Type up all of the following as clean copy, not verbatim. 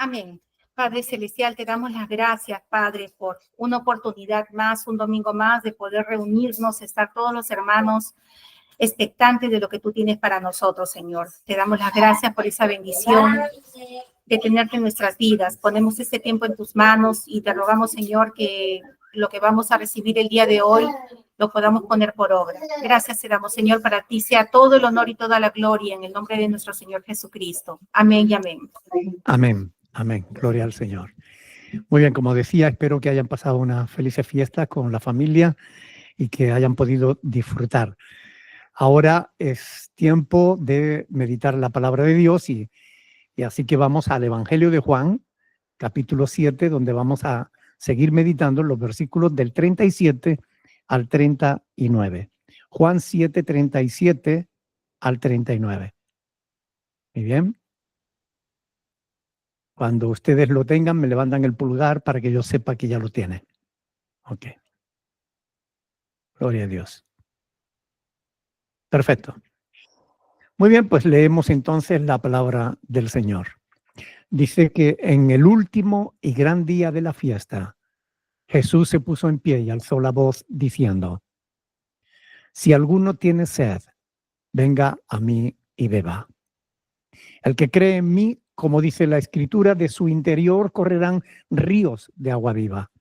Amén. Padre Celestial, te damos las gracias, Padre, por una oportunidad más, un domingo más, de poder reunirnos, estar todos los hermanos expectantes de lo que tú tienes para nosotros, Señor. Te damos las gracias por esa bendición de tenerte en nuestras vidas. Ponemos este tiempo en tus manos y te rogamos, Señor, que lo que vamos a recibir el día de hoy lo podamos poner por obra. Gracias te damos, Señor, para ti sea todo el honor y toda la gloria en el nombre de nuestro Señor Jesucristo. Amén y amén. Amén, amén. Gloria al Señor. Muy bien, como decía, espero que hayan pasado una feliz fiesta con la familia y que hayan podido disfrutar. Ahora es tiempo de meditar la palabra de Dios y así que vamos al Evangelio de Juan, capítulo 7, donde vamos a seguir meditando los versículos del 37 al 39. Juan 7, 37 al 39. Muy bien. Cuando ustedes lo tengan, me levantan el pulgar para que yo sepa que ya lo tienen. Ok. Gloria a Dios. Perfecto. Muy bien, pues leemos entonces la palabra del Señor. Dice que en el último y gran día de la fiesta, Jesús se puso en pie y alzó la voz diciendo: si alguno tiene sed, venga a mí y beba. El que cree en mí, como dice la Escritura, de su interior correrán ríos de agua viva.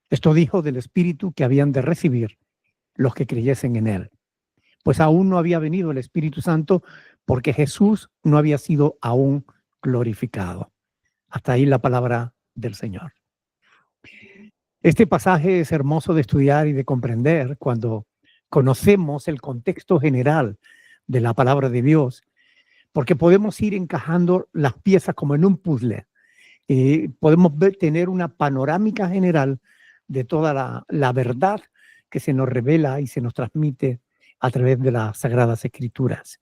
Esto dijo del Espíritu que habían de recibir los que creyesen en él. Pues aún no había venido el Espíritu Santo porque Jesús no había sido aún glorificado. Hasta ahí la palabra del Señor. Este pasaje es hermoso de estudiar y de comprender cuando conocemos el contexto general de la palabra de Dios, porque podemos ir encajando las piezas como en un puzzle y podemos tener una panorámica general de toda la verdad que se nos revela y se nos transmite a través de las Sagradas Escrituras.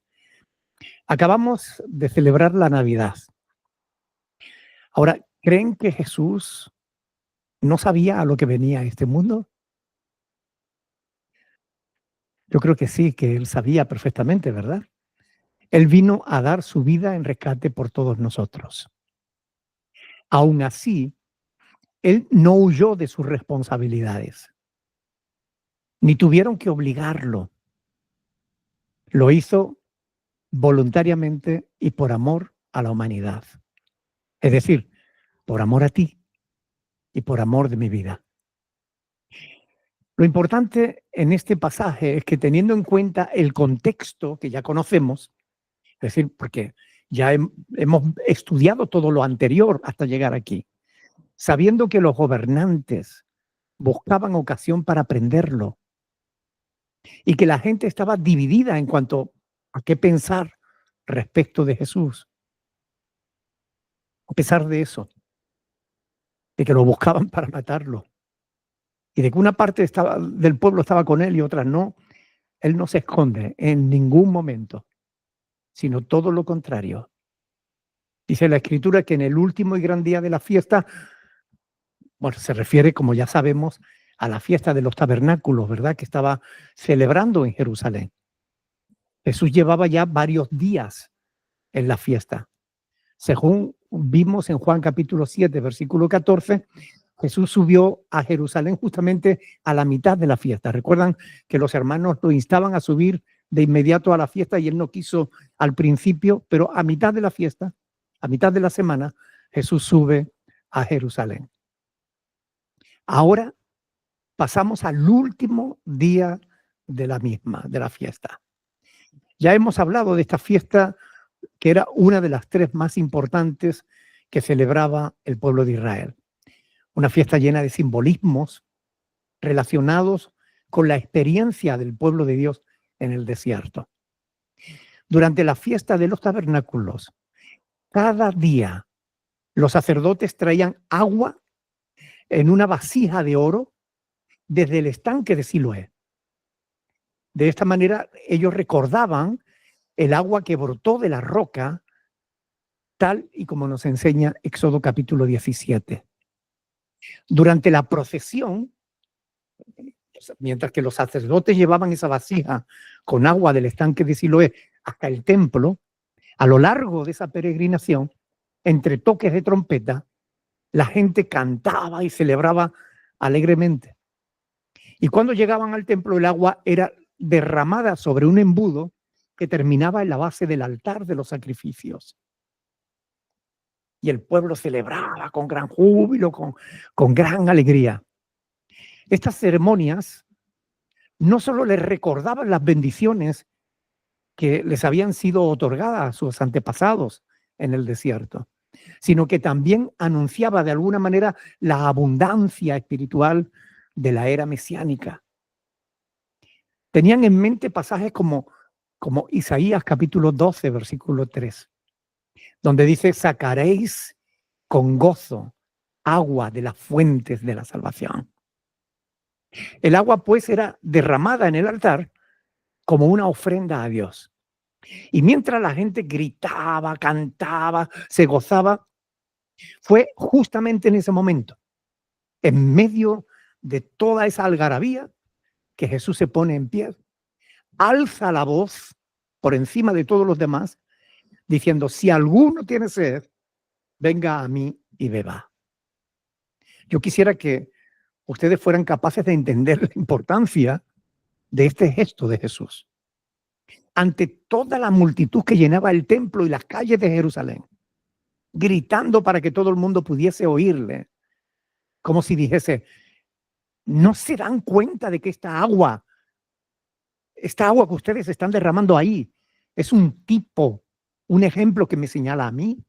Acabamos de celebrar la Navidad. Ahora, ¿creen que Jesús no sabía a lo que venía a este mundo? Yo creo que sí, que él sabía perfectamente, ¿verdad? Él vino a dar su vida en rescate por todos nosotros. Aún así, él no huyó de sus responsabilidades, ni tuvieron que obligarlo. Lo hizo voluntariamente y por amor a la humanidad. Es decir, por amor a ti y por amor de mi vida. Lo importante en este pasaje es que, teniendo en cuenta el contexto que ya conocemos, es decir, porque ya hemos estudiado todo lo anterior hasta llegar aquí, sabiendo que los gobernantes buscaban ocasión para prenderlo y que la gente estaba dividida en cuanto a qué pensar respecto de Jesús. A pesar de eso, de que lo buscaban para matarlo y de que una parte del pueblo estaba con él y otra no, él no se esconde en ningún momento, sino todo lo contrario. Dice la Escritura que en el último y gran día de la fiesta, bueno, se refiere, como ya sabemos, a la fiesta de los tabernáculos, ¿verdad?, que estaba celebrando en Jerusalén. Jesús llevaba ya varios días en la fiesta. Según vimos en Juan capítulo 7, versículo 14, Jesús subió a Jerusalén justamente a la mitad de la fiesta. Recuerdan que los hermanos lo instaban a subir de inmediato a la fiesta y él no quiso al principio, pero a mitad de la fiesta, a mitad de la semana, Jesús sube a Jerusalén. Ahora pasamos al último día de la misma, de la fiesta. Ya hemos hablado de esta fiesta que era una de las 3 más importantes que celebraba el pueblo de Israel. Una fiesta llena de simbolismos relacionados con la experiencia del pueblo de Dios en el desierto. Durante la fiesta de los tabernáculos, cada día los sacerdotes traían agua en una vasija de oro desde el estanque de Siloé. De esta manera ellos recordaban el agua que brotó de la roca, tal y como nos enseña Éxodo capítulo 17. Durante la procesión, mientras que los sacerdotes llevaban esa vasija con agua del estanque de Siloé hasta el templo, a lo largo de esa peregrinación, entre toques de trompeta, la gente cantaba y celebraba alegremente. Y cuando llegaban al templo, el agua era derramada sobre un embudo que terminaba en la base del altar de los sacrificios. Y el pueblo celebraba con gran júbilo, con gran alegría. Estas ceremonias no solo les recordaban las bendiciones que les habían sido otorgadas a sus antepasados en el desierto, sino que también anunciaba de alguna manera la abundancia espiritual de la era mesiánica. Tenían en mente pasajes como Isaías capítulo 12, versículo 3, donde dice: sacaréis con gozo agua de las fuentes de la salvación. El agua, pues, era derramada en el altar como una ofrenda a Dios. Y mientras la gente gritaba, cantaba, se gozaba, fue justamente en ese momento, en medio de toda esa algarabía, que Jesús se pone en pie, alza la voz por encima de todos los demás, diciendo: si alguno tiene sed, venga a mí y beba. Yo quisiera que ustedes fueran capaces de entender la importancia de este gesto de Jesús. Ante toda la multitud que llenaba el templo y las calles de Jerusalén, gritando para que todo el mundo pudiese oírle, como si dijese: ¿no se dan cuenta de que esta agua que ustedes están derramando ahí, es un ejemplo que me señala a mí?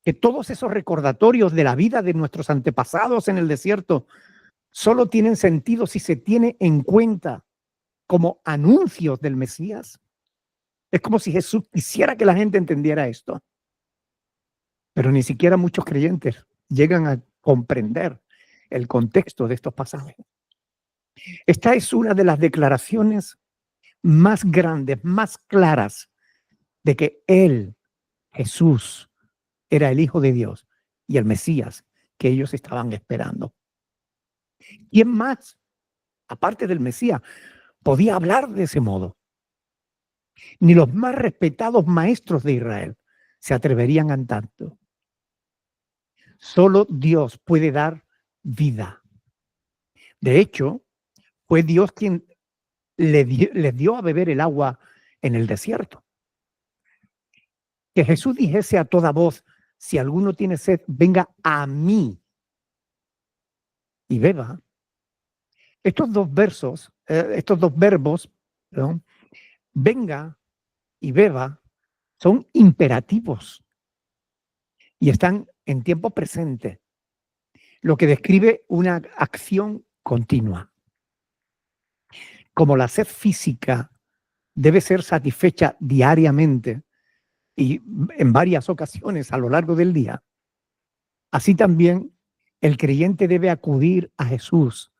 Que todos esos recordatorios de la vida de nuestros antepasados en el desierto solo tienen sentido si se tiene en cuenta como anuncios del Mesías. Es como si Jesús quisiera que la gente entendiera esto. Pero ni siquiera muchos creyentes llegan a comprender el contexto de estos pasajes. Esta es una de las declaraciones más grandes, más claras, de que Él, Jesús, era el Hijo de Dios y el Mesías que ellos estaban esperando. ¿Quién más, aparte del Mesías, podía hablar de ese modo? Ni los más respetados maestros de Israel se atreverían a tanto. Solo Dios puede dar vida. De hecho, fue Dios quien les dio a beber el agua en el desierto. Que Jesús dijese a toda voz: si alguno tiene sed, venga a mí y beba. Estos dos verbos, ¿no?, venga y beba, son imperativos y están en tiempo presente, lo que describe una acción continua. Como la sed física debe ser satisfecha diariamente y en varias ocasiones a lo largo del día, así también el creyente debe acudir a Jesús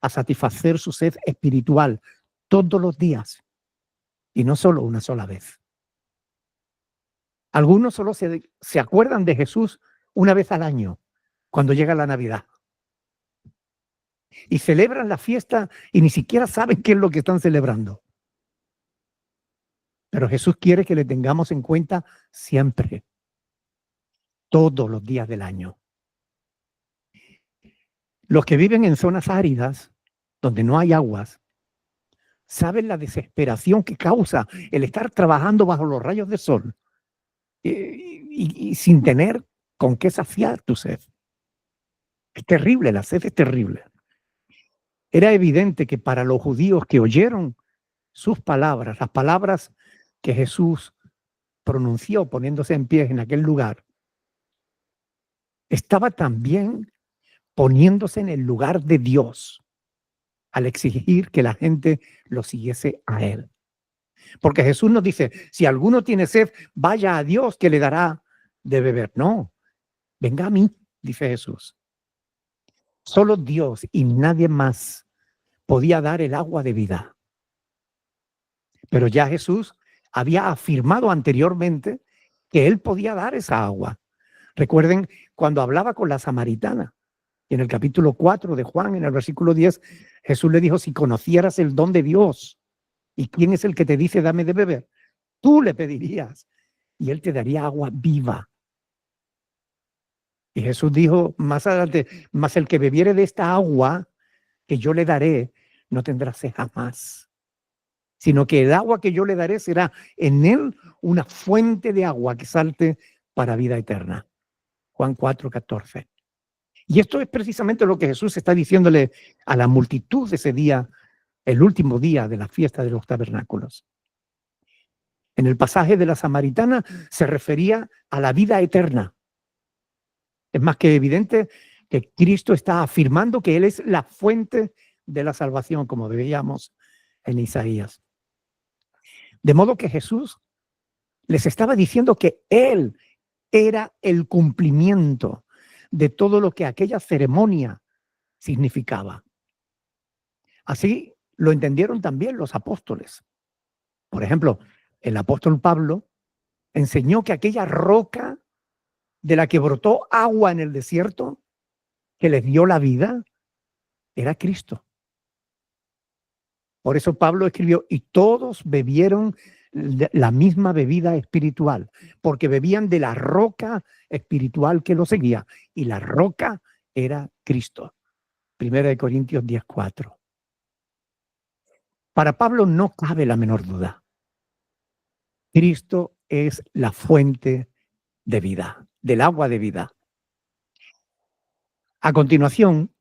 a satisfacer su sed espiritual todos los días y no solo una sola vez. Algunos solo se acuerdan de Jesús una vez al año, cuando llega la Navidad. Y celebran la fiesta y ni siquiera saben qué es lo que están celebrando. Pero Jesús quiere que le tengamos en cuenta siempre, todos los días del año. Los que viven en zonas áridas, donde no hay aguas, saben la desesperación que causa el estar trabajando bajo los rayos del sol y sin tener con qué saciar tu sed. Es terrible, la sed es terrible. Era evidente que para los judíos que oyeron sus palabras, las palabras que Jesús pronunció poniéndose en pie en aquel lugar, estaba también poniéndose en el lugar de Dios al exigir que la gente lo siguiese a Él. Porque Jesús nos dice: si alguno tiene sed, vaya a Dios que le dará de beber. No, venga a mí, dice Jesús. Solo Dios y nadie más podía dar el agua de vida. Pero ya Jesús había afirmado anteriormente que Él podía dar esa agua. Recuerden cuando hablaba con la samaritana, en el capítulo 4 de Juan, en el versículo 10, Jesús le dijo: si conocieras el don de Dios, ¿y quién es el que te dice dame de beber? Tú le pedirías y Él te daría agua viva Y Jesús dijo más adelante, mas el que bebiere de esta agua que yo le daré, no tendrá sed jamás, sino que el agua que yo le daré será en él una fuente de agua que salte para vida eterna. Juan 4:14. Y esto es precisamente lo que Jesús está diciéndole a la multitud de ese día, el último día de la fiesta de los tabernáculos. En el pasaje de la Samaritana se refería a la vida eterna. Es más que evidente que Cristo está afirmando que Él es la fuente de la salvación, como veíamos en Isaías. De modo que Jesús les estaba diciendo que Él era el cumplimiento de todo lo que aquella ceremonia significaba. Así lo entendieron también los apóstoles. Por ejemplo, el apóstol Pablo enseñó que aquella roca de la que brotó agua en el desierto, que les dio la vida, era Cristo. Por eso Pablo escribió, y todos bebieron la misma bebida espiritual, porque bebían de la roca espiritual que lo seguía, y la roca era Cristo. 1 Corintios 10:4. Para Pablo no cabe la menor duda. Cristo es la fuente de vida, del agua de vida. A continuación,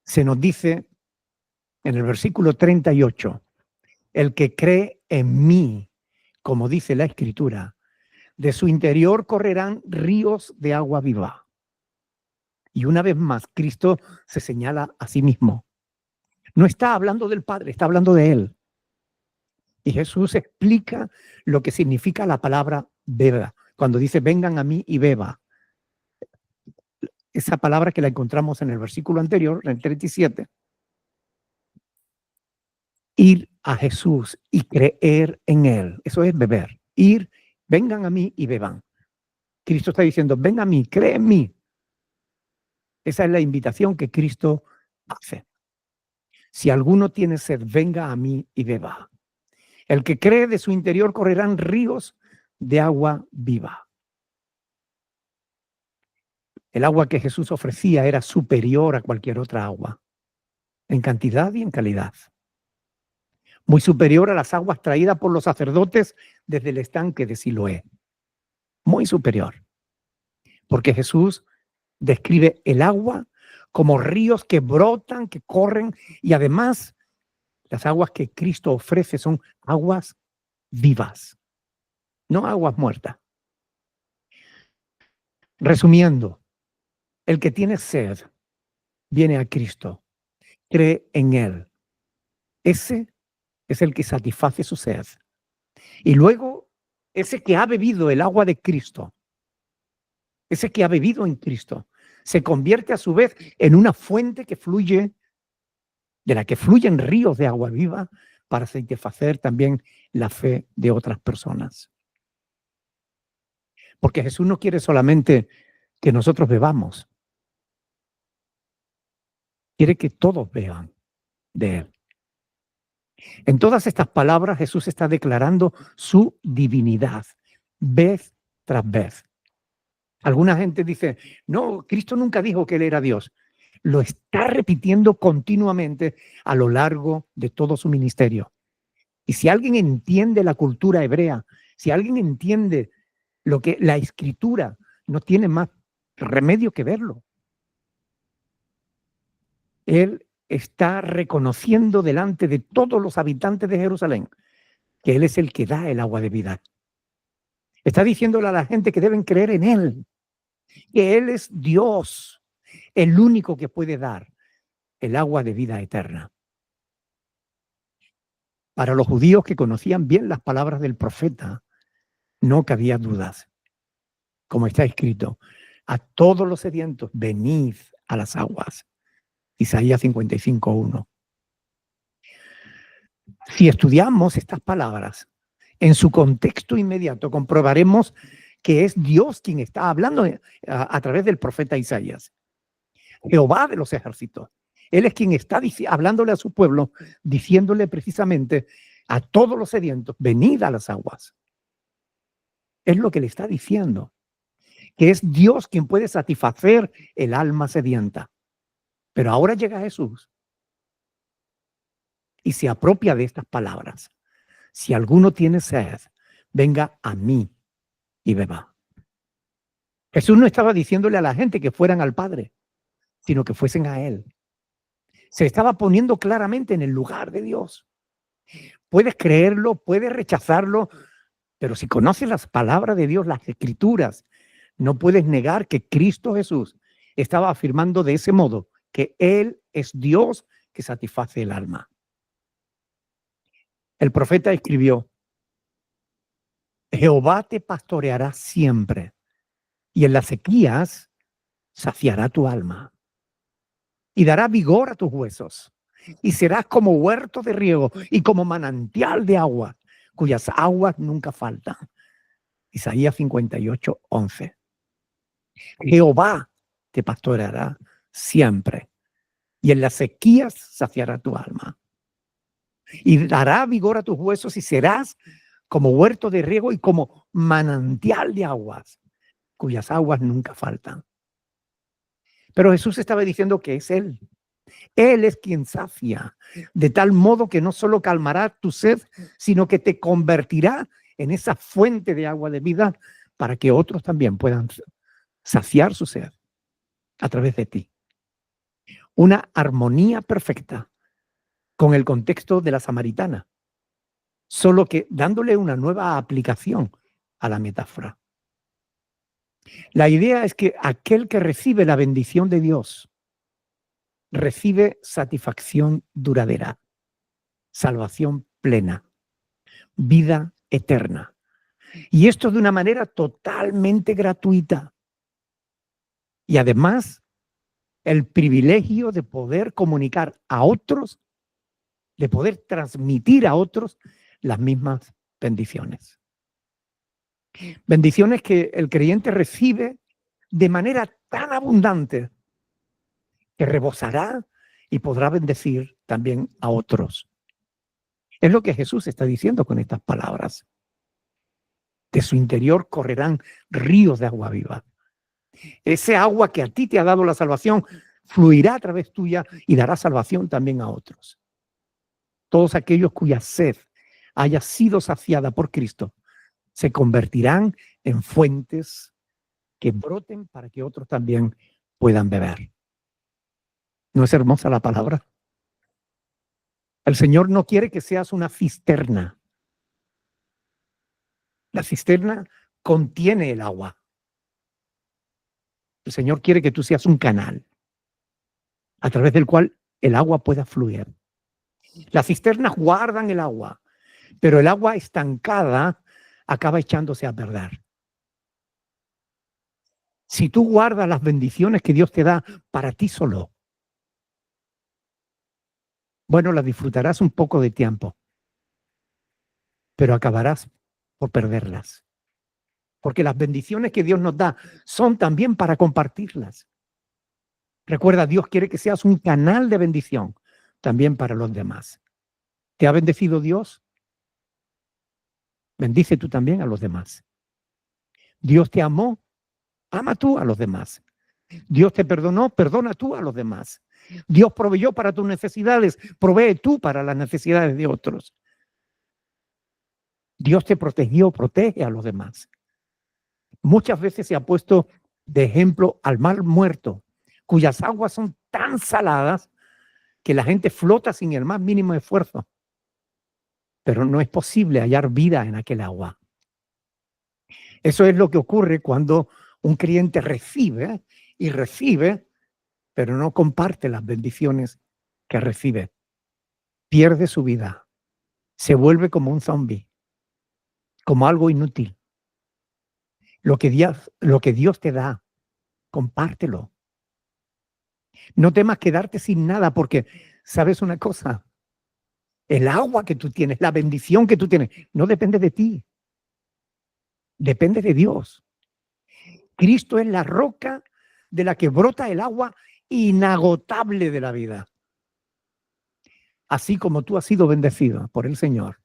se nos dice en el versículo 38, el que cree en mí, como dice la Escritura, de su interior correrán ríos de agua viva. Y una vez más, Cristo se señala a sí mismo. No está hablando del Padre, está hablando de Él. Y Jesús explica lo que significa la palabra beba, cuando dice vengan a mí y beba. Esa palabra que la encontramos en el versículo anterior, en el 37. Ir a Jesús y creer en Él. Eso es beber. Ir, vengan a mí y beban. Cristo está diciendo, ven a mí, cree en mí. Esa es la invitación que Cristo hace. Si alguno tiene sed, venga a mí y beba. El que cree, de su interior correrán ríos de agua viva. El agua que Jesús ofrecía era superior a cualquier otra agua, en cantidad y en calidad. Muy superior a las aguas traídas por los sacerdotes desde el estanque de Siloé. Muy superior. Porque Jesús describe el agua como ríos que brotan, que corren, y además las aguas que Cristo ofrece son aguas vivas, no aguas muertas. Resumiendo, el que tiene sed viene a Cristo, cree en Él. Ese es el que satisface su sed. Y luego, ese que ha bebido el agua de Cristo, ese que ha bebido en Cristo, se convierte a su vez en una fuente que fluye, de la que fluyen ríos de agua viva para satisfacer también la fe de otras personas. Porque Jesús no quiere solamente que nosotros bebamos, quiere que todos beban de Él. En todas estas palabras Jesús está declarando su divinidad, vez tras vez. Alguna gente dice, no, Cristo nunca dijo que Él era Dios. Lo está repitiendo continuamente a lo largo de todo su ministerio. Y si alguien entiende la cultura hebrea, si alguien entiende lo que la Escritura, no tiene más remedio que verlo. Él está reconociendo delante de todos los habitantes de Jerusalén que Él es el que da el agua de vida. Está diciéndole a la gente que deben creer en Él, que Él es Dios, el único que puede dar el agua de vida eterna. Para los judíos que conocían bien las palabras del profeta, no cabía dudas. Como está escrito, a todos los sedientos, venid a las aguas. Isaías 55:1. Si estudiamos estas palabras en su contexto inmediato, comprobaremos que es Dios quien está hablando a través del profeta Isaías. Jehová de los ejércitos. Él es quien está hablándole a su pueblo, diciéndole precisamente a todos los sedientos, venid a las aguas. Es lo que le está diciendo. que es Dios quien puede satisfacer el alma sedienta. Pero ahora llega Jesús y se apropia de estas palabras. Si alguno tiene sed, venga a mí y beba. Jesús no estaba diciéndole a la gente que fueran al Padre, sino que fuesen a Él. Se estaba poniendo claramente en el lugar de Dios. Puedes creerlo, puedes rechazarlo, pero si conoces las palabras de Dios, las Escrituras, no puedes negar que Cristo Jesús estaba afirmando de ese modo que Él es Dios que satisface el alma. El profeta escribió: Jehová te pastoreará siempre, y en las sequías saciará tu alma, y dará vigor a tus huesos, y serás como huerto de riego y como manantial de agua, cuyas aguas nunca faltan. Isaías 58:11. Jehová te pastoreará siempre, y en las sequías saciará tu alma, y dará vigor a tus huesos, y serás como huerto de riego y como manantial de aguas, cuyas aguas nunca faltan. Pero Jesús estaba diciendo que es Él. Él es quien sacia, de tal modo que no solo calmará tu sed, sino que te convertirá en esa fuente de agua de vida para que otros también puedan saciar su sed a través de ti. Una armonía perfecta con el contexto de la samaritana, solo que dándole una nueva aplicación a la metáfora. La idea es que aquel que recibe la bendición de Dios recibe satisfacción duradera, salvación plena, vida eterna. Y esto de una manera totalmente gratuita. Y además, el privilegio de poder comunicar a otros, de poder transmitir a otros las mismas bendiciones. Bendiciones que el creyente recibe de manera tan abundante que rebosará y podrá bendecir también a otros. Es lo que Jesús está diciendo con estas palabras. De su interior correrán ríos de agua viva. Ese agua que a ti te ha dado la salvación fluirá a través tuya y dará salvación también a otros. Todos aquellos cuya sed haya sido saciada por Cristo se convertirán en fuentes que broten para que otros también puedan beber. ¿No es hermosa la palabra? El Señor no quiere que seas una cisterna. La cisterna contiene el agua. El Señor quiere que tú seas un canal a través del cual el agua pueda fluir. Las cisternas guardan el agua, pero el agua estancada acaba echándose a perder. Si tú guardas las bendiciones que Dios te da para ti solo, bueno, las disfrutarás un poco de tiempo, pero acabarás por perderlas. Porque las bendiciones que Dios nos da son también para compartirlas. Recuerda, Dios quiere que seas un canal de bendición también para los demás. ¿Te ha bendecido Dios? Bendice tú también a los demás. Dios te amó, ama tú a los demás. Dios te perdonó, perdona tú a los demás. Dios proveyó para tus necesidades, provee tú para las necesidades de otros. Dios te protegió, protege a los demás. Muchas veces se ha puesto de ejemplo al mar muerto, cuyas aguas son tan saladas que la gente flota sin el más mínimo esfuerzo. Pero no es posible hallar vida en aquel agua. Eso es lo que ocurre cuando un creyente recibe y recibe, pero no comparte las bendiciones que recibe. Pierde su vida. Se vuelve como un zombie, como algo inútil. Lo que Dios te da, compártelo. No temas quedarte sin nada porque, ¿sabes una cosa? El agua que tú tienes, la bendición que tú tienes, no depende de ti. Depende de Dios. Cristo es la roca de la que brota el agua inagotable de la vida. Así como tú has sido bendecido por el Señor,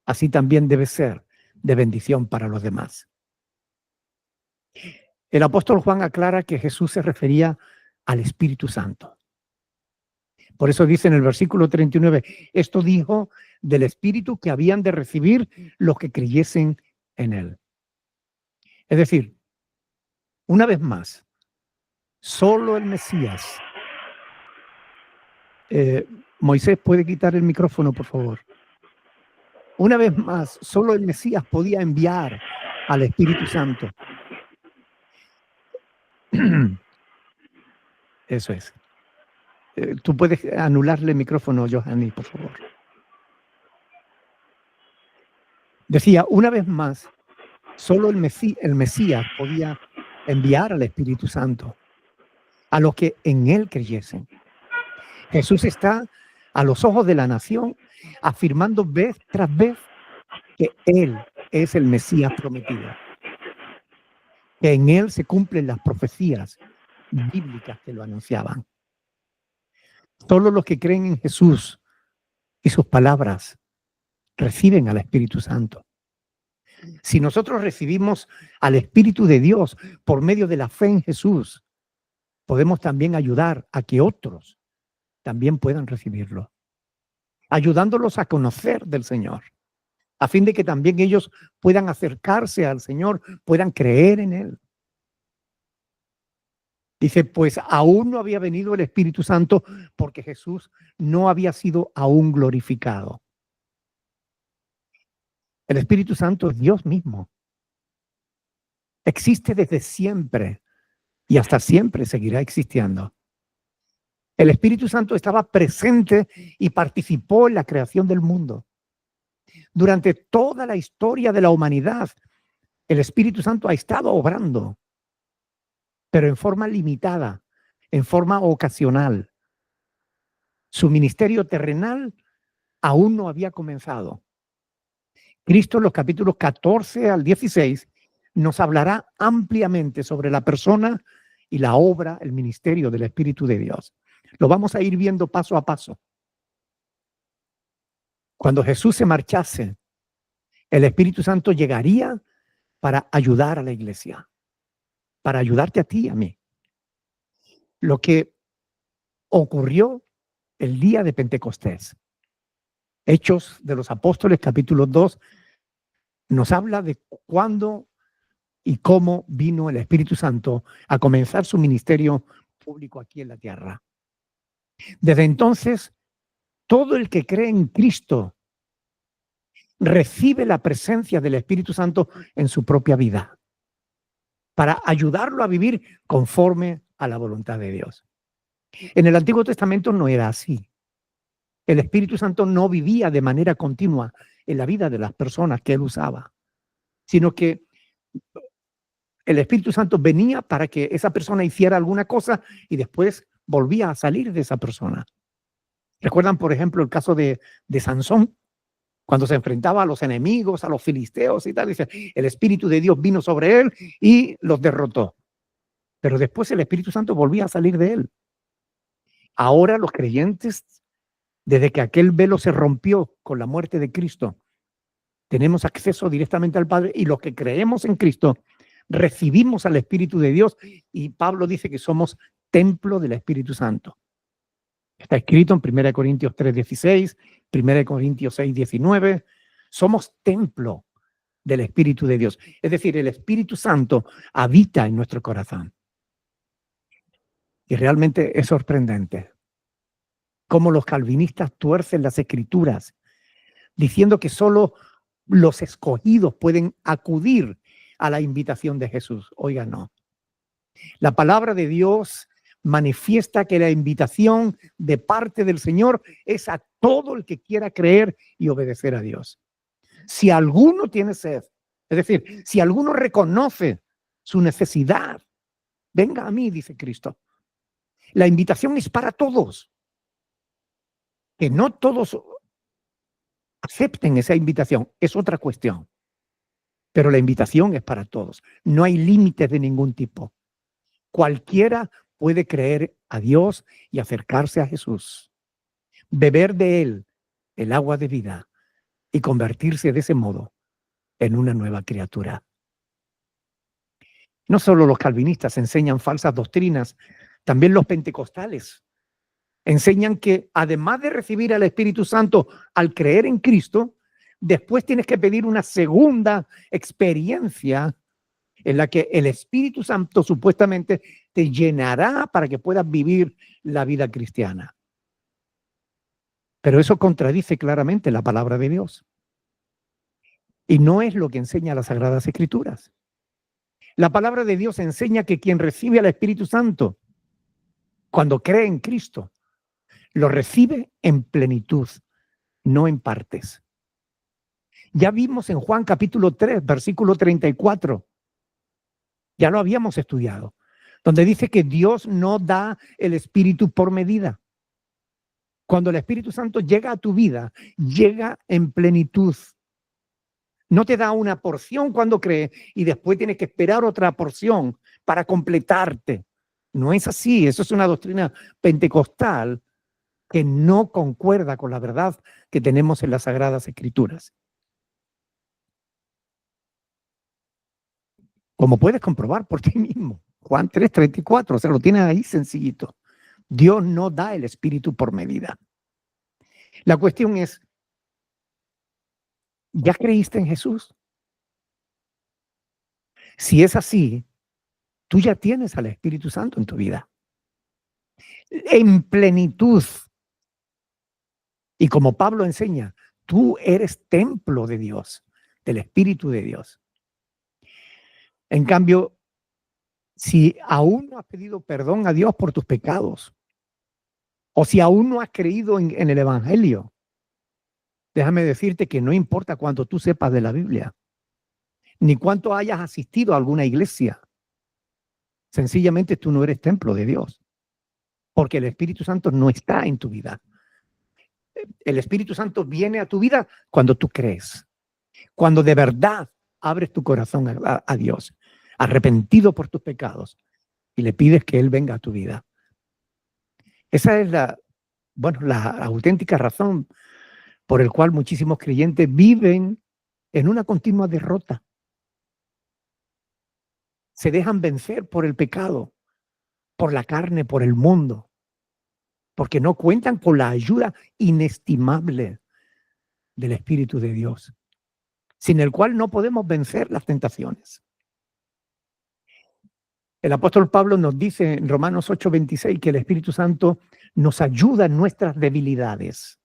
así también debe ser de bendición para los demás. El apóstol Juan aclara que Jesús se refería al Espíritu Santo. Por eso dice en el versículo 39, esto dijo del Espíritu que habían de recibir los que creyesen en él. Es decir, una vez más, solo el Mesías. Moisés, ¿puede quitar el micrófono, por favor? Una vez más, solo el Mesías podía enviar al Espíritu Santo. Eso es. Tú puedes anularle el micrófono, Johanny, por favor. Decía, una vez más, solo el Mesías podía enviar al Espíritu Santo a los que en él creyesen. Jesús está a los ojos de la nación afirmando vez tras vez que él es el Mesías prometido, que en él se cumplen las profecías bíblicas que lo anunciaban. Solo los que creen en Jesús y sus palabras reciben al Espíritu Santo. Si nosotros recibimos al Espíritu de Dios por medio de la fe en Jesús, podemos también ayudar a que otros también puedan recibirlo, ayudándolos a conocer del Señor, a fin de que también ellos puedan acercarse al Señor, puedan creer en Él. Dice, pues aún no había venido el Espíritu Santo porque Jesús no había sido aún glorificado. El Espíritu Santo es Dios mismo. Existe desde siempre y hasta siempre seguirá existiendo. El Espíritu Santo estaba presente y participó en la creación del mundo. Durante toda la historia de la humanidad, el Espíritu Santo ha estado obrando, pero en forma limitada, en forma ocasional. Su ministerio terrenal aún no había comenzado. Cristo en los capítulos 14 al 16 nos hablará ampliamente sobre la persona y la obra, el ministerio del Espíritu de Dios. Lo vamos a ir viendo paso a paso. Cuando Jesús se marchase, el Espíritu Santo llegaría para ayudar a la iglesia, para ayudarte a ti y a mí. Lo que ocurrió el día de Pentecostés. Hechos de los Apóstoles, capítulo 2, nos habla de cuándo y cómo vino el Espíritu Santo a comenzar su ministerio público aquí en la tierra. Desde entonces, todo el que cree en Cristo recibe la presencia del Espíritu Santo en su propia vida para ayudarlo a vivir conforme a la voluntad de Dios. En el Antiguo Testamento no era así. El Espíritu Santo no vivía de manera continua en la vida de las personas que él usaba, sino que el Espíritu Santo venía para que esa persona hiciera alguna cosa y después volvía a salir de esa persona. ¿Recuerdan, por ejemplo, el caso de Sansón? Cuando se enfrentaba a los enemigos, a los filisteos y tal, dice, el Espíritu de Dios vino sobre él y los derrotó. Pero después el Espíritu Santo volvía a salir de él. Ahora los creyentes, desde que aquel velo se rompió con la muerte de Cristo, tenemos acceso directamente al Padre y los que creemos en Cristo recibimos al Espíritu de Dios y Pablo dice que somos templo del Espíritu Santo. Está escrito en 1 Corintios 3:16, 1 Corintios 6:19. Somos templo del Espíritu de Dios. Es decir, el Espíritu Santo habita en nuestro corazón. Y realmente es sorprendente cómo los calvinistas tuercen las Escrituras, diciendo que solo los escogidos pueden acudir a la invitación de Jesús. Oiga, no. La palabra de Dios manifiesta que la invitación de parte del Señor es a todo el que quiera creer y obedecer a Dios. Si alguno tiene sed, es decir, si alguno reconoce su necesidad, venga a mí, dice Cristo. La invitación es para todos. Que no todos acepten esa invitación es otra cuestión. Pero la invitación es para todos. No hay límites de ningún tipo. Cualquiera puede creer a Dios y acercarse a Jesús, beber de Él el agua de vida y convertirse de ese modo en una nueva criatura. No solo los calvinistas enseñan falsas doctrinas, también los pentecostales enseñan que además de recibir al Espíritu Santo al creer en Cristo, después tienes que pedir una segunda experiencia en la que el Espíritu Santo supuestamente te llenará para que puedas vivir la vida cristiana. Pero eso contradice claramente la palabra de Dios. Y no es lo que enseña las Sagradas Escrituras. La palabra de Dios enseña que quien recibe al Espíritu Santo, cuando cree en Cristo, lo recibe en plenitud, no en partes. Ya vimos en Juan capítulo 3, versículo 34, ya lo habíamos estudiado, donde dice que Dios no da el Espíritu por medida. Cuando el Espíritu Santo llega a tu vida, llega en plenitud. No te da una porción cuando crees y después tienes que esperar otra porción para completarte. No es así, eso es una doctrina pentecostal que no concuerda con la verdad que tenemos en las Sagradas Escrituras. Como puedes comprobar por ti mismo. Juan 3:34, o sea, lo tienes ahí sencillito. Dios no da el Espíritu por medida. La cuestión es, ¿ya creíste en Jesús? Si es así, tú ya tienes al Espíritu Santo en tu vida. En plenitud. Y como Pablo enseña, tú eres templo de Dios, del Espíritu de Dios. En cambio, si aún no has pedido perdón a Dios por tus pecados, o si aún no has creído en el Evangelio, déjame decirte que no importa cuánto tú sepas de la Biblia, ni cuánto hayas asistido a alguna iglesia, sencillamente tú no eres templo de Dios, porque el Espíritu Santo no está en tu vida. El Espíritu Santo viene a tu vida cuando tú crees, cuando de verdad abres tu corazón a Dios, arrepentido por tus pecados, y le pides que Él venga a tu vida. Esa es la auténtica razón por el cual muchísimos creyentes viven en una continua derrota. Se dejan vencer por el pecado, por la carne, por el mundo, porque no cuentan con la ayuda inestimable del Espíritu de Dios, sin el cual no podemos vencer las tentaciones. El apóstol Pablo nos dice en Romanos 8:26 que el Espíritu Santo nos ayuda en nuestras debilidades.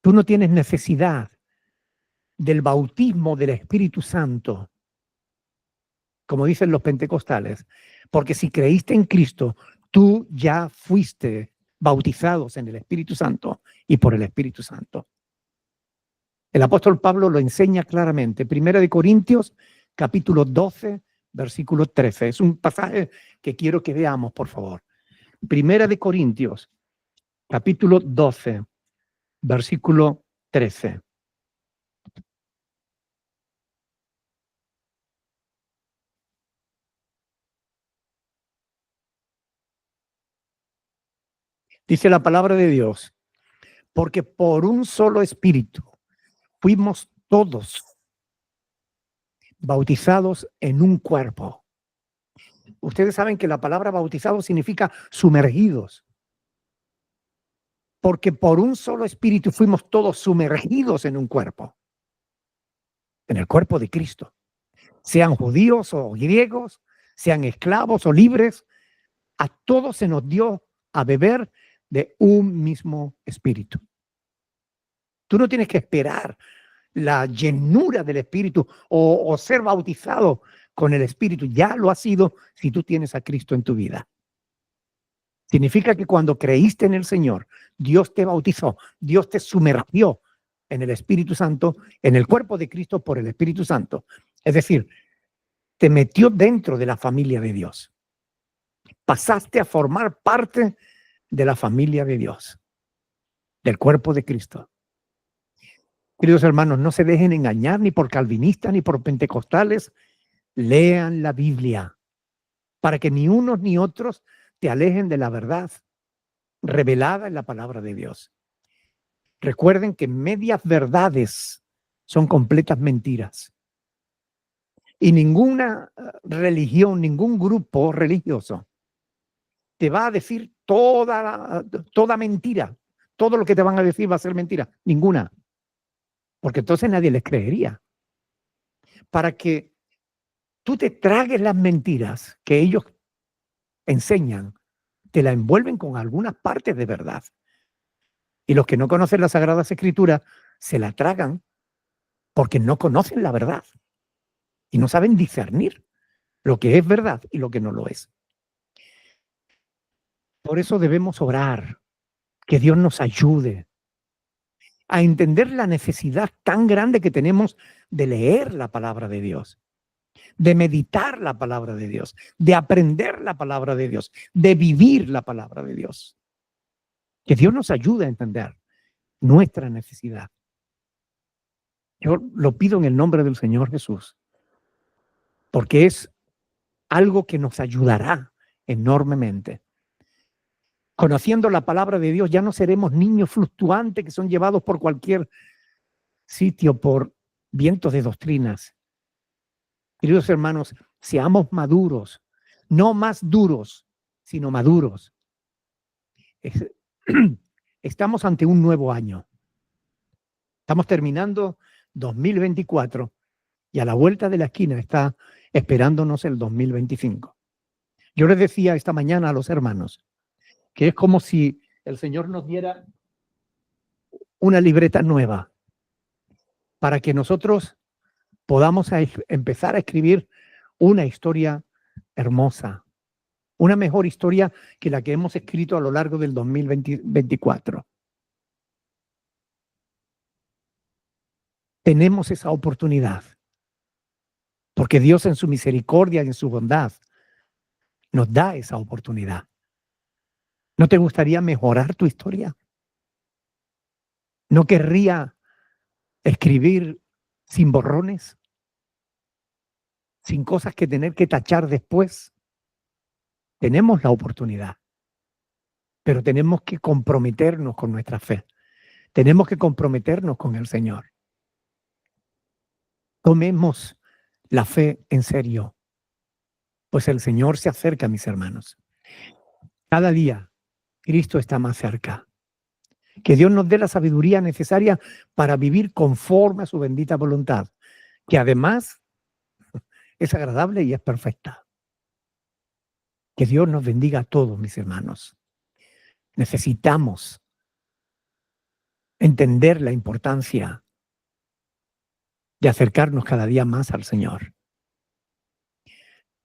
Tú no tienes necesidad del bautismo del Espíritu Santo, como dicen los pentecostales, porque si creíste en Cristo, tú ya fuiste bautizados en el Espíritu Santo y por el Espíritu Santo. El apóstol Pablo lo enseña claramente. Primera de Corintios, capítulo 12, versículo 13. Es un pasaje que quiero que veamos, por favor. Primera de Corintios, capítulo 12, versículo 13. Dice la palabra de Dios, porque por un solo espíritu fuimos todos bautizados en un cuerpo. Ustedes saben que la palabra bautizado significa sumergidos. Porque por un solo espíritu fuimos todos sumergidos en un cuerpo. En el cuerpo de Cristo. Sean judíos o griegos, sean esclavos o libres, a todos se nos dio a beber de un mismo espíritu. Tú no tienes que esperar la llenura del Espíritu o ser bautizado con el Espíritu. Ya lo has sido si tú tienes a Cristo en tu vida. Significa que cuando creíste en el Señor, Dios te bautizó, Dios te sumergió en el Espíritu Santo, en el cuerpo de Cristo por el Espíritu Santo. Es decir, te metió dentro de la familia de Dios. Pasaste a formar parte de la familia de Dios, del cuerpo de Cristo. Queridos hermanos, no se dejen engañar ni por calvinistas ni por pentecostales. Lean la Biblia para que ni unos ni otros te alejen de la verdad revelada en la palabra de Dios. Recuerden que medias verdades son completas mentiras. Y ninguna religión, ningún grupo religioso te va a decir toda mentira. Todo lo que te van a decir va a ser mentira. Ninguna. Porque entonces nadie les creería. Para que tú te tragues las mentiras que ellos enseñan, te la envuelven con algunas partes de verdad. Y los que no conocen las Sagradas Escrituras se la tragan porque no conocen la verdad y no saben discernir lo que es verdad y lo que no lo es. Por eso debemos orar, que Dios nos ayude a entender la necesidad tan grande que tenemos de leer la palabra de Dios, de meditar la palabra de Dios, de aprender la palabra de Dios, de vivir la palabra de Dios. Que Dios nos ayude a entender nuestra necesidad. Yo lo pido en el nombre del Señor Jesús, porque es algo que nos ayudará enormemente. Conociendo la palabra de Dios, ya no seremos niños fluctuantes que son llevados por cualquier sitio por vientos de doctrinas. Queridos hermanos, seamos maduros, no más duros, sino maduros. Estamos ante un nuevo año. Estamos terminando 2024 y a la vuelta de la esquina está esperándonos el 2025. Yo les decía esta mañana a los hermanos que es como si el Señor nos diera una libreta nueva para que nosotros podamos empezar a escribir una historia hermosa, una mejor historia que la que hemos escrito a lo largo del 2024. Tenemos esa oportunidad, porque Dios en su misericordia y en su bondad nos da esa oportunidad. ¿No te gustaría mejorar tu historia? ¿No querría escribir sin borrones? ¿Sin cosas que tener que tachar después? Tenemos la oportunidad, pero tenemos que comprometernos con nuestra fe. Tenemos que comprometernos con el Señor. Tomemos la fe en serio, pues el Señor se acerca, mis hermanos. Cada día Cristo está más cerca. Que Dios nos dé la sabiduría necesaria para vivir conforme a su bendita voluntad, que además es agradable y es perfecta. Que Dios nos bendiga a todos, mis hermanos. Necesitamos entender la importancia de acercarnos cada día más al Señor.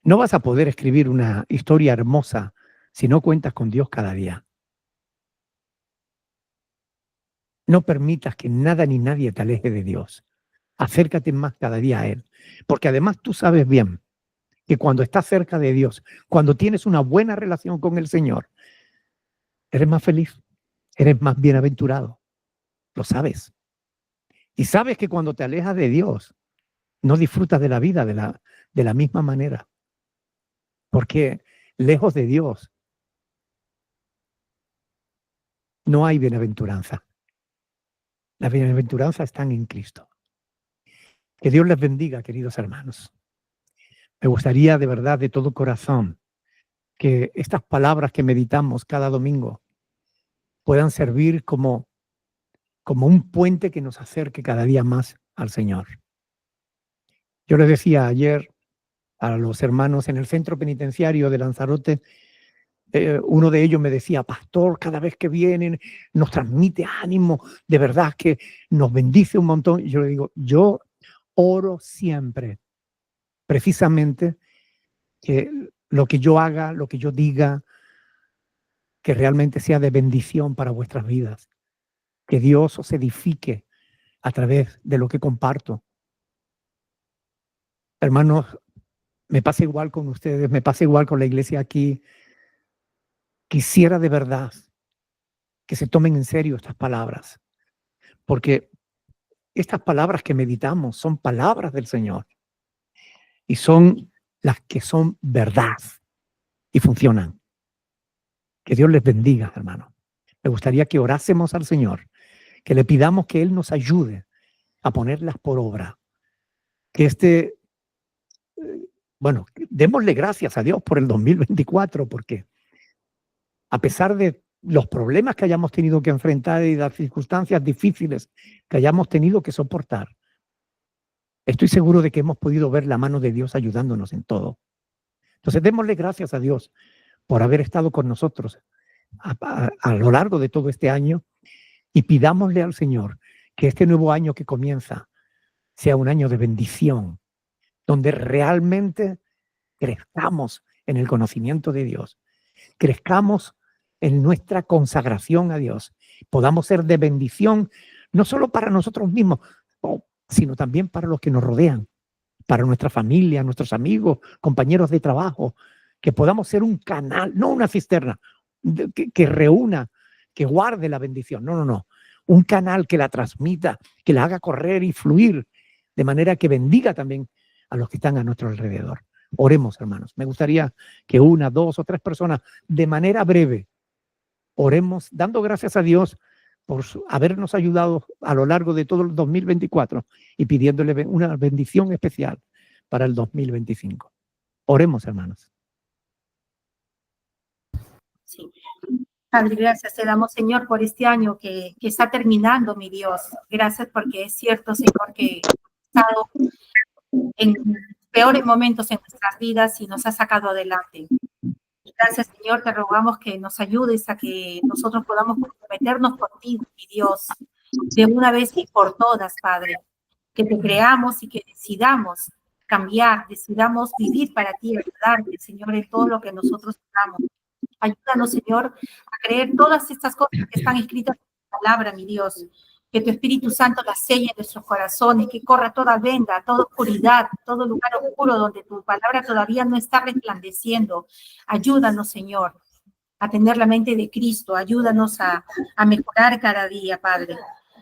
No vas a poder escribir una historia hermosa si no cuentas con Dios cada día. No permitas que nada ni nadie te aleje de Dios. Acércate más cada día a Él, porque además tú sabes bien que cuando estás cerca de Dios, cuando tienes una buena relación con el Señor, eres más feliz, eres más bienaventurado. Lo sabes. Y sabes que cuando te alejas de Dios, no disfrutas de la vida de la misma manera. Porque lejos de Dios no hay bienaventuranza. La bienaventuranza está en Cristo. Que Dios les bendiga, queridos hermanos. Me gustaría de verdad, de todo corazón, que estas palabras que meditamos cada domingo puedan servir como un puente que nos acerque cada día más al Señor. Yo les decía ayer a los hermanos en el centro penitenciario de Lanzarote, uno de ellos me decía, pastor, cada vez que vienen nos transmite ánimo, de verdad que nos bendice un montón. Y yo le digo, yo oro siempre, precisamente, que lo que yo haga, lo que yo diga, que realmente sea de bendición para vuestras vidas. Que Dios os edifique a través de lo que comparto. Hermanos, me pasa igual con ustedes, me pasa igual con la iglesia aquí. Quisiera de verdad que se tomen en serio estas palabras, porque estas palabras que meditamos son palabras del Señor y son las que son verdad y funcionan. Que Dios les bendiga, hermano. Me gustaría que orásemos al Señor, que le pidamos que Él nos ayude a ponerlas por obra, que este bueno, démosle gracias a Dios por el 2024, porque a pesar de los problemas que hayamos tenido que enfrentar y las circunstancias difíciles que hayamos tenido que soportar, estoy seguro de que hemos podido ver la mano de Dios ayudándonos en todo. Entonces, démosle gracias a Dios por haber estado con nosotros a lo largo de todo este año y pidámosle al Señor que este nuevo año que comienza sea un año de bendición, donde realmente crezcamos en el conocimiento de Dios, crezcamos en nuestra consagración a Dios, podamos ser de bendición, no solo para nosotros mismos, sino también para los que nos rodean, para nuestra familia, nuestros amigos, compañeros de trabajo, que podamos ser un canal, no una cisterna, que reúna, que guarde la bendición, no, un canal que la transmita, que la haga correr y fluir, de manera que bendiga también a los que están a nuestro alrededor. Oremos, hermanos. Me gustaría que 1, 2 o 3 personas, de manera breve, oremos, dando gracias a Dios por habernos ayudado a lo largo de todo el 2024 y pidiéndole una bendición especial para el 2025. Oremos, hermanos. Sí. Padre, gracias te damos, Señor, por este año que está terminando, mi Dios. Gracias porque es cierto, Señor, que hemos estado en peores momentos en nuestras vidas y nos has sacado adelante. Gracias, Señor, te rogamos que nos ayudes a que nosotros podamos comprometernos contigo, mi Dios, de una vez y por todas, Padre. Que te creamos y que decidamos cambiar, decidamos vivir para ti, ayudarte, Señor, en todo lo que nosotros hagamos. Ayúdanos, Señor, a creer todas estas cosas que están escritas en tu palabra, mi Dios. Que tu Espíritu Santo las selle en nuestros corazones, que corra toda venda, toda oscuridad, todo lugar oscuro donde tu palabra todavía no está resplandeciendo. Ayúdanos, Señor, a tener la mente de Cristo. Ayúdanos a mejorar cada día, Padre.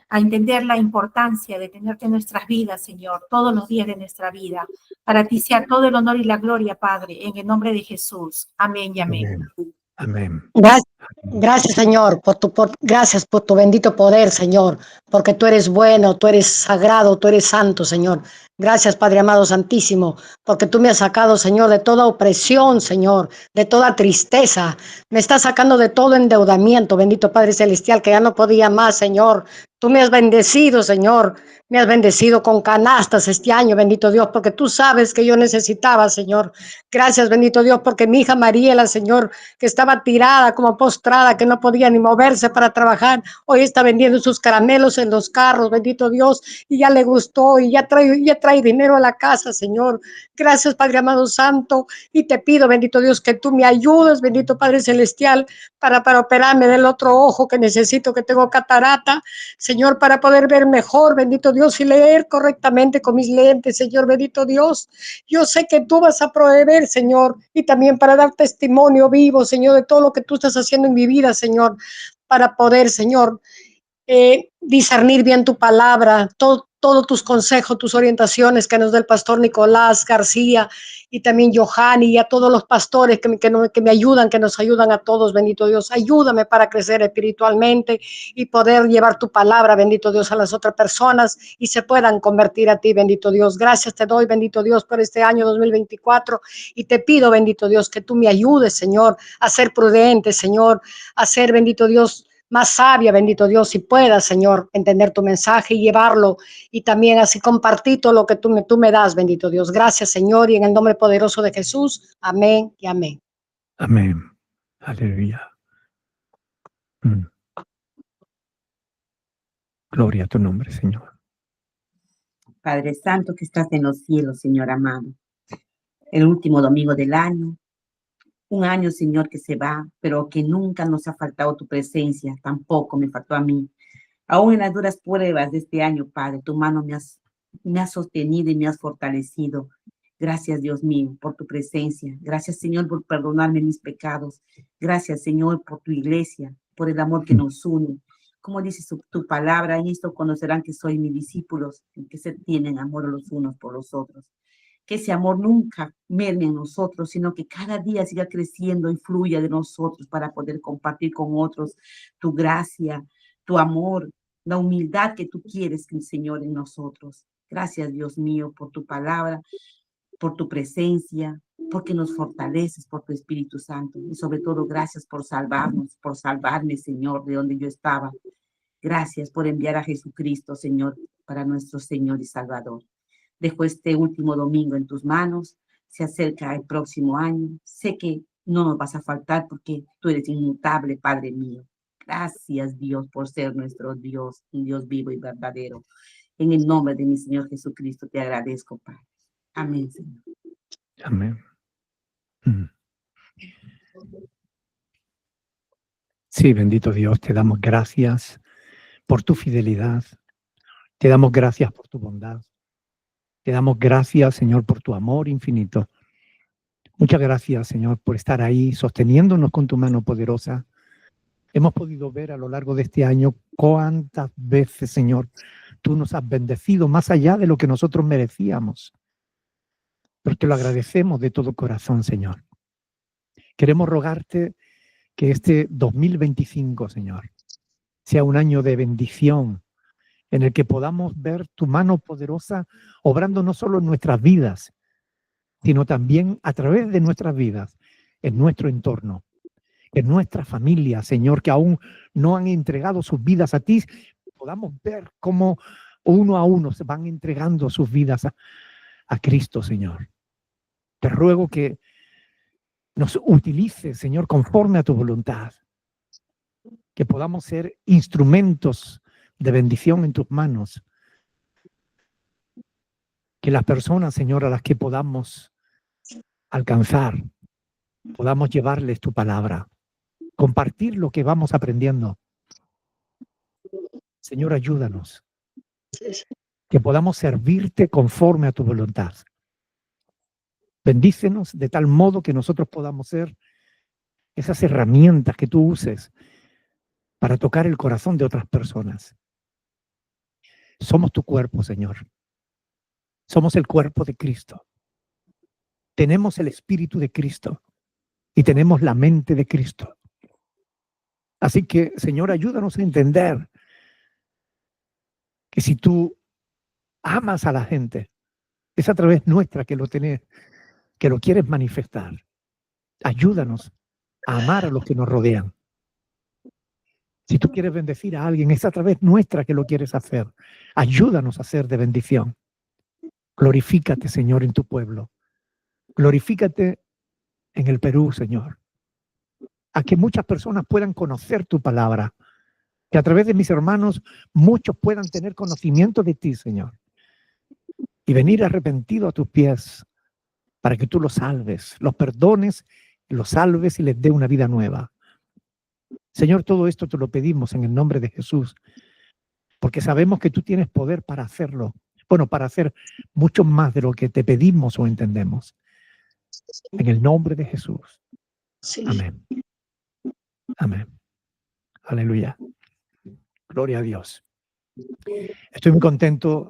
A entender la importancia de tenerte en nuestras vidas, Señor, todos los días de nuestra vida. Para ti sea todo el honor y la gloria, Padre, en el nombre de Jesús. Amén y amén. Amén. Gracias, Señor, gracias por tu bendito poder, Señor, porque tú eres bueno, tú eres sagrado, tú eres santo, Señor. Gracias, Padre amado santísimo, porque tú me has sacado, Señor, de toda opresión, Señor, de toda tristeza. Me estás sacando de todo endeudamiento, bendito Padre celestial, que ya no podía más, Señor. Tú me has bendecido, Señor. Me has bendecido con canastas este año, bendito Dios, porque tú sabes que yo necesitaba, Señor. Gracias, bendito Dios, porque mi hija Mariela, Señor, que estaba tirada como postrada, que no podía ni moverse para trabajar, hoy está vendiendo sus caramelos en los carros, bendito Dios, y ya le gustó y ya trae dinero a la casa, Señor. Gracias, Padre amado santo, y te pido, bendito Dios, que tú me ayudes, bendito Padre celestial, para operarme del otro ojo que necesito, que tengo catarata, Señor, para poder ver mejor, bendito Dios, y leer correctamente con mis lentes, Señor, bendito Dios. Yo sé que tú vas a proveer, Señor, y también para dar testimonio vivo, Señor, de todo lo que tú estás haciendo en mi vida, Señor, para poder, Señor, discernir bien tu palabra, todos tus consejos, tus orientaciones que nos da el pastor Nicolás García y también Johanny y a todos los pastores que me ayudan, que nos ayudan a todos, bendito Dios. Ayúdame para crecer espiritualmente y poder llevar tu palabra, bendito Dios, a las otras personas y se puedan convertir a ti, bendito Dios. Gracias te doy, bendito Dios, por este año 2024 y te pido, bendito Dios, que tú me ayudes, Señor, a ser prudente, Señor, a ser, bendito Dios, más sabia, bendito Dios, si puedas, Señor, entender tu mensaje y llevarlo y también así compartir todo lo que tú me das, bendito Dios. Gracias, Señor, y en el nombre poderoso de Jesús. Amén y amén. Amén. Aleluya. Gloria a tu nombre, Señor. Padre Santo que estás en los cielos, Señor amado. El último domingo del año. Un año, Señor, que se va, pero que nunca nos ha faltado tu presencia. Tampoco me faltó a mí. Aún en las duras pruebas de este año, Padre, tu mano me has sostenido y me has fortalecido. Gracias, Dios mío, por tu presencia. Gracias, Señor, por perdonarme mis pecados. Gracias, Señor, por tu iglesia, por el amor que nos une. Como dice tu palabra, en esto conocerán que soy mis discípulos, que se tienen amor los unos por los otros. Que ese amor nunca merme en nosotros, sino que cada día siga creciendo y fluya de nosotros para poder compartir con otros tu gracia, tu amor, la humildad que tú quieres, Señor, en nosotros. Gracias, Dios mío, por tu palabra. por tu presencia, porque nos fortaleces por tu Espíritu Santo. Y sobre todo, gracias por salvarnos, por salvarme, Señor, de donde yo estaba. Gracias por enviar a Jesucristo, Señor, para nuestro Señor y Salvador. Dejo este último domingo en tus manos. Se acerca el próximo año. Sé que no nos vas a faltar porque tú eres inmutable, Padre mío. Gracias, Dios, por ser nuestro Dios, un Dios vivo y verdadero. En el nombre de mi Señor Jesucristo te agradezco, Padre. Amén, Señor. Amén. Mm. Sí, bendito Dios, te damos gracias por tu fidelidad. Te damos gracias por tu bondad. Te damos gracias, Señor, por tu amor infinito. Muchas gracias, Señor, por estar ahí sosteniéndonos con tu mano poderosa. Hemos podido ver a lo largo de este año cuántas veces, Señor, tú nos has bendecido más allá de lo que nosotros merecíamos. Pero te lo agradecemos de todo corazón, Señor. Queremos rogarte que este 2025, Señor, sea un año de bendición en el que podamos ver tu mano poderosa obrando no solo en nuestras vidas, sino también a través de nuestras vidas, en nuestro entorno, en nuestra familia, Señor, que aún no han entregado sus vidas a ti, podamos ver cómo uno a uno se van entregando sus vidas a Cristo, Señor. Te ruego que nos utilices, Señor, conforme a tu voluntad, que podamos ser instrumentos de bendición en tus manos, que las personas, Señor, a las que podamos alcanzar, podamos llevarles tu palabra, compartir lo que vamos aprendiendo. Señor, ayúdanos, que podamos servirte conforme a tu voluntad. Bendícenos de tal modo que nosotros podamos ser esas herramientas que tú uses para tocar el corazón de otras personas. Somos tu cuerpo, Señor. Somos el cuerpo de Cristo. Tenemos el Espíritu de Cristo y tenemos la mente de Cristo. Así que, Señor, ayúdanos a entender que si tú amas a la gente, es a través nuestra que lo quieres manifestar. Ayúdanos a amar a los que nos rodean. Si tú quieres bendecir a alguien, es a través nuestra que lo quieres hacer. Ayúdanos a ser de bendición. Glorifícate, Señor, en tu pueblo. Glorifícate en el Perú, Señor. A que muchas personas puedan conocer tu palabra. Que a través de mis hermanos muchos puedan tener conocimiento de ti, Señor. Y venir arrepentido a tus pies para que tú los salves, los perdones, los salves y les dé una vida nueva. Señor, todo esto te lo pedimos en el nombre de Jesús, porque sabemos que tú tienes poder para hacerlo. Bueno, para hacer mucho más de lo que te pedimos o entendemos. En el nombre de Jesús. Sí. Amén. Amén. Aleluya. Gloria a Dios. Estoy muy contento